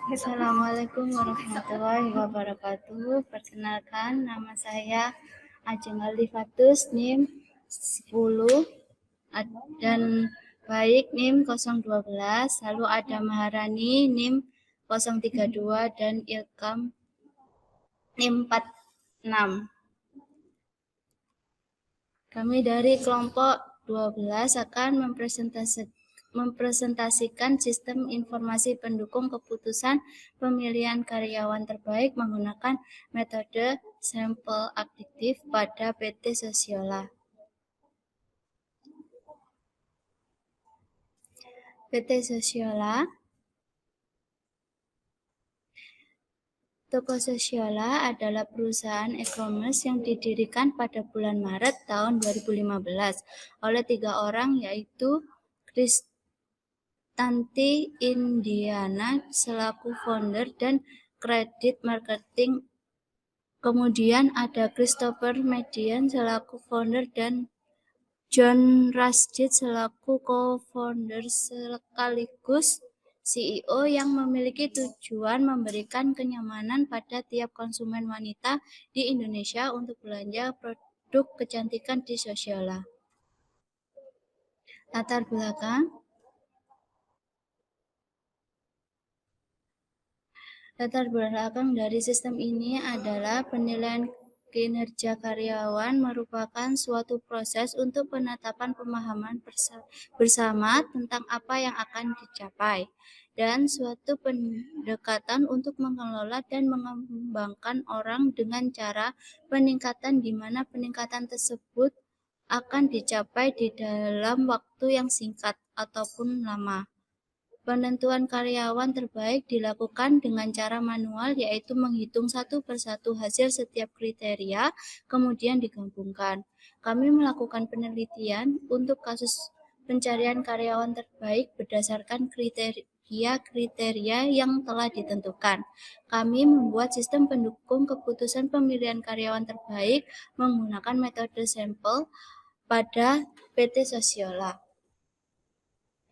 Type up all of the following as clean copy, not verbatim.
Assalamualaikum warahmatullahi wabarakatuh. Perkenalkan, nama saya Ajeng Alifatus, NIM 10 dan baik NIM 012. Lalu ada Maharani NIM 032 dan Ilkam NIM 46. Kami dari kelompok 12 akan mempresentasikan sistem informasi pendukung keputusan pemilihan karyawan terbaik menggunakan metode sampel adiktif pada PT Sosiola. PT Sosiola, Toko Sosiola adalah perusahaan e-commerce yang didirikan pada bulan Maret tahun 2015 oleh 3 orang, yaitu Kristanti Indiana selaku founder dan kredit marketing. Kemudian ada Christopher Median selaku founder dan John Rasjid selaku co-founder sekaligus CEO yang memiliki tujuan memberikan kenyamanan pada tiap konsumen wanita di Indonesia untuk belanja produk kecantikan di Sosiola. Latar belakang dari sistem ini adalah penilaian kinerja karyawan merupakan suatu proses untuk penetapan pemahaman bersama tentang apa yang akan dicapai, dan suatu pendekatan untuk mengelola dan mengembangkan orang dengan cara peningkatan di mana peningkatan tersebut akan dicapai di dalam waktu yang singkat ataupun lama. Penentuan karyawan terbaik dilakukan dengan cara manual, yaitu menghitung satu persatu hasil setiap kriteria, kemudian digabungkan. Kami melakukan penelitian untuk kasus pencarian karyawan terbaik berdasarkan kriteria yang telah ditentukan. Kami membuat sistem pendukung keputusan pemilihan karyawan terbaik menggunakan metode sampel pada PT Sosiola.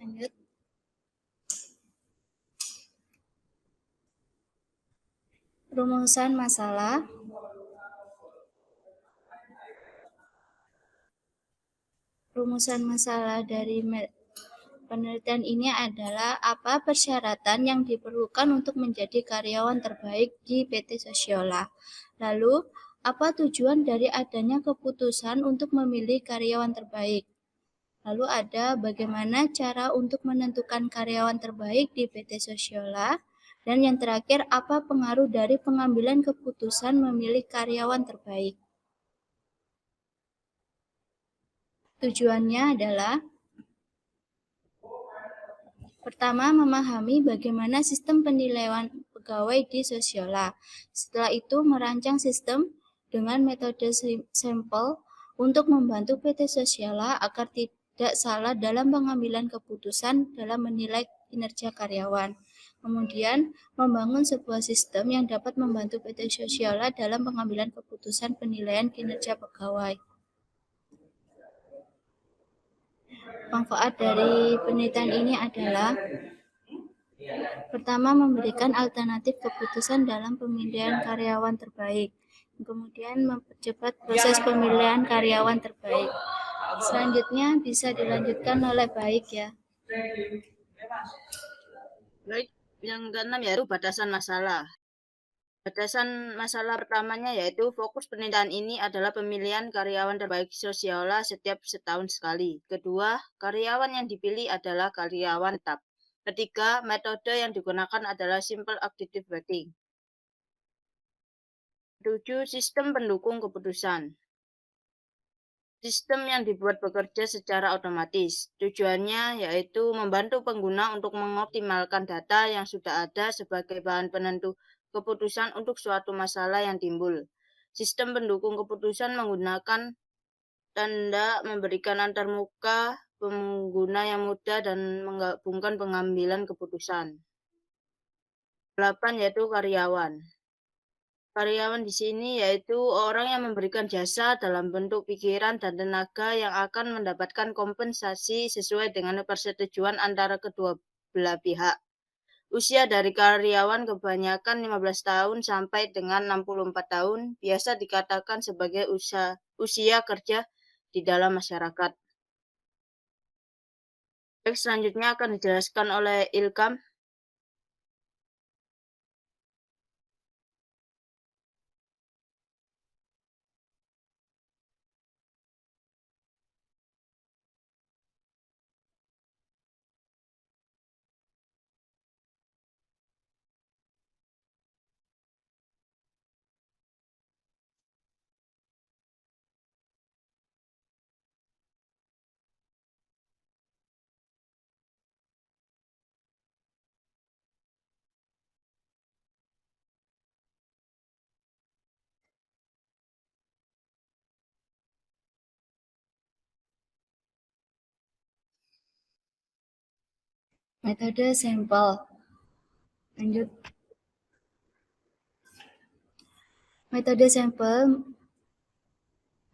Lanjut. Rumusan masalah. Rumusan masalah dari penelitian ini adalah apa persyaratan yang diperlukan untuk menjadi karyawan terbaik di PT Sosiola. Lalu, apa tujuan dari adanya keputusan untuk memilih karyawan terbaik. Lalu ada bagaimana cara untuk menentukan karyawan terbaik di PT Sosiola. Dan yang terakhir, apa pengaruh dari pengambilan keputusan memilih karyawan terbaik. Tujuannya adalah pertama, memahami bagaimana sistem penilaian pegawai di Sosiola. Setelah itu, merancang sistem dengan metode sampel untuk membantu PT Sosiola agar tidak salah dalam pengambilan keputusan dalam menilai kinerja karyawan. Kemudian, membangun sebuah sistem yang dapat membantu PT Sosiola dalam pengambilan keputusan penilaian kinerja pegawai. Manfaat dari penelitian ini adalah pertama, memberikan alternatif keputusan dalam pemilihan karyawan terbaik. Kemudian, mempercepat proses pemilihan karyawan terbaik. Selanjutnya bisa dilanjutkan oleh baik ya. Baik, yang keenam yaitu batasan masalah. Batasan masalah pertamanya yaitu fokus penelitian ini adalah pemilihan karyawan terbaik Sosiola setiap setahun sekali. Kedua, karyawan yang dipilih adalah karyawan tetap. Ketiga, metode yang digunakan adalah simple additive weighting. 7. Sistem pendukung keputusan. Sistem yang dibuat bekerja secara otomatis. Tujuannya yaitu membantu pengguna untuk mengoptimalkan data yang sudah ada sebagai bahan penentu keputusan untuk suatu masalah yang timbul. Sistem pendukung keputusan menggunakan tanda memberikan antarmuka pengguna yang mudah dan menggabungkan pengambilan keputusan. 8 yaitu karyawan. Karyawan di sini yaitu orang yang memberikan jasa dalam bentuk pikiran dan tenaga yang akan mendapatkan kompensasi sesuai dengan persetujuan antara kedua belah pihak. Usia dari karyawan kebanyakan 15 tahun sampai dengan 64 tahun biasa dikatakan sebagai usia kerja di dalam masyarakat. Baik, selanjutnya akan dijelaskan oleh Ilkam. Metode sampel. Lanjut. Metode sampel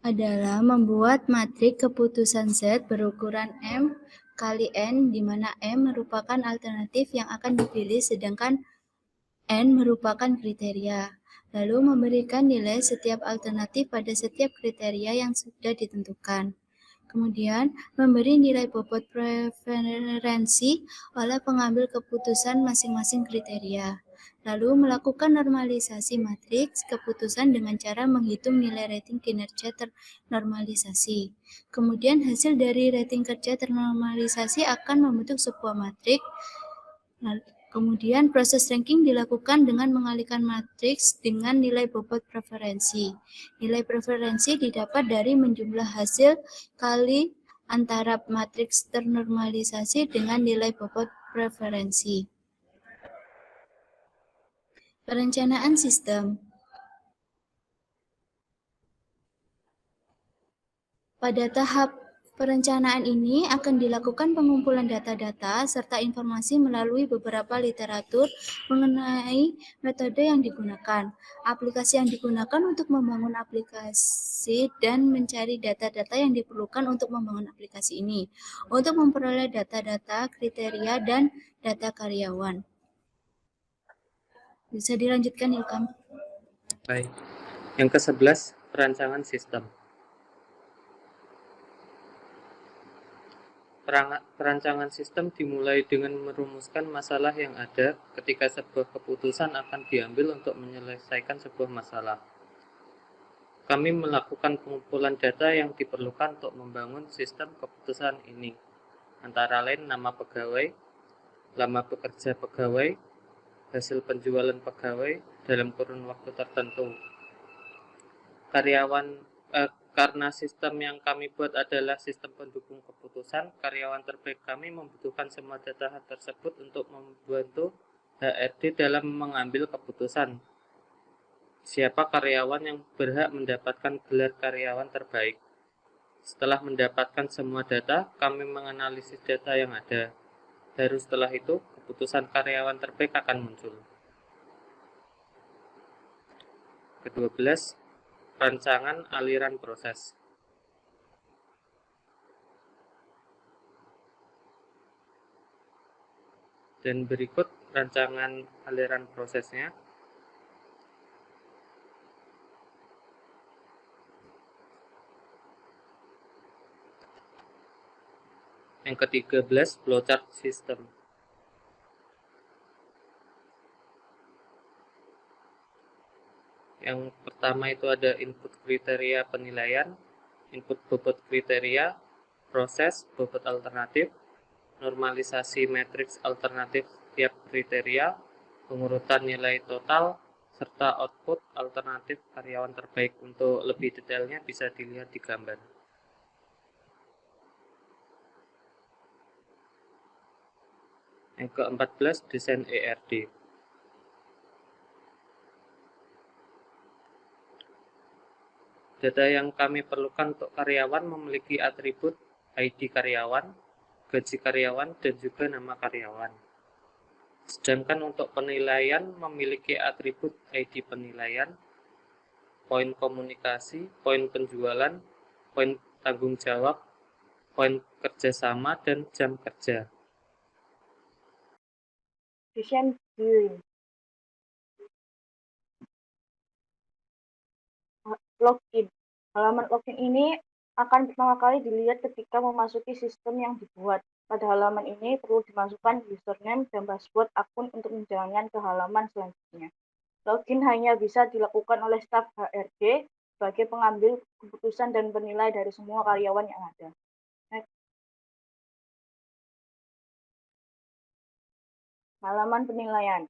adalah membuat matriks keputusan Z berukuran M kali N, di mana M merupakan alternatif yang akan dipilih sedangkan N merupakan kriteria, lalu memberikan nilai setiap alternatif pada setiap kriteria yang sudah ditentukan. Kemudian, memberi nilai bobot preferensi oleh pengambil keputusan masing-masing kriteria. Lalu melakukan normalisasi matriks keputusan dengan cara menghitung nilai rating kinerja ternormalisasi. Kemudian hasil dari rating kerja ternormalisasi akan membentuk sebuah matriks. Kemudian proses ranking dilakukan dengan mengalihkan matriks dengan nilai bobot preferensi. Nilai preferensi didapat dari menjumlah hasil kali antara matriks ternormalisasi dengan nilai bobot preferensi. Perencanaan sistem. Pada tahap perencanaan ini akan dilakukan pengumpulan data-data serta informasi melalui beberapa literatur mengenai metode yang digunakan, aplikasi yang digunakan untuk membangun aplikasi, dan mencari data-data yang diperlukan untuk membangun aplikasi ini, untuk memperoleh data-data, kriteria, dan data karyawan. Bisa dilanjutkan, Ilkam? Baik. Yang ke-11, perancangan sistem. Perancangan sistem dimulai dengan merumuskan masalah yang ada ketika sebuah keputusan akan diambil untuk menyelesaikan sebuah masalah. Kami melakukan pengumpulan data yang diperlukan untuk membangun sistem keputusan ini, antara lain nama pegawai, lama bekerja pegawai, hasil penjualan pegawai dalam kurun waktu tertentu. Karena sistem yang kami buat adalah sistem pendukung keputusan, karyawan terbaik kami membutuhkan semua data tersebut untuk membantu HRD dalam mengambil keputusan. Siapa karyawan yang berhak mendapatkan gelar karyawan terbaik? Setelah mendapatkan semua data, kami menganalisis data yang ada. Baru setelah itu, keputusan karyawan terbaik akan muncul. Ke-12, rancangan aliran proses. Dan berikut rancangan aliran prosesnya. Yang ke-13, flowchart system. Yang pertama itu ada input kriteria penilaian, input bobot kriteria, proses bobot alternatif, normalisasi matriks alternatif tiap kriteria, pengurutan nilai total, serta output alternatif karyawan terbaik. Untuk lebih detailnya bisa dilihat di gambar. Yang ke-14, desain ERD. Data yang kami perlukan untuk karyawan memiliki atribut ID karyawan, gaji karyawan, dan juga nama karyawan. Sedangkan untuk penilaian memiliki atribut ID penilaian, poin komunikasi, poin penjualan, poin tanggung jawab, poin kerjasama, dan jam kerja. Decision viewing. Login. Halaman login ini akan pertama kali dilihat ketika memasuki sistem yang dibuat. Pada halaman ini perlu dimasukkan username dan password akun untuk menjalankan ke halaman selanjutnya. Login hanya bisa dilakukan oleh staf HRD sebagai pengambil keputusan dan penilai dari semua karyawan yang ada. Next. Halaman penilaian.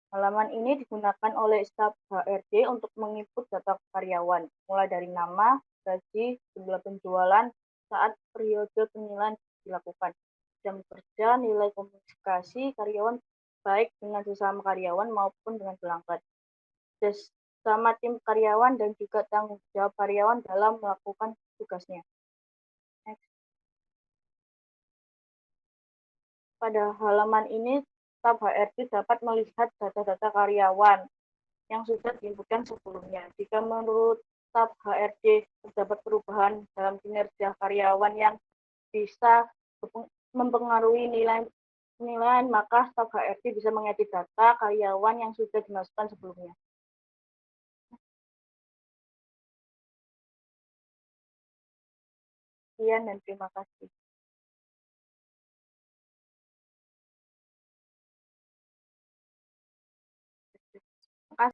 Halaman ini digunakan oleh staf HRD untuk menginput data karyawan, mulai dari nama, gaji, jumlah penjualan, saat periode penilaian dilakukan, jam kerja, nilai komunikasi karyawan, baik dengan sesama karyawan maupun dengan pelanggan, sama tim karyawan dan juga tanggung jawab karyawan dalam melakukan tugasnya. Next. Pada halaman ini, staf HRD dapat melihat data-data karyawan yang sudah diinputkan sebelumnya. Jika menurut staf HRD terdapat perubahan dalam kinerja karyawan yang bisa mempengaruhi nilai penilaian, maka staf HRD bisa mengedit data karyawan yang sudah dimasukkan sebelumnya. Sekian dan terima kasih.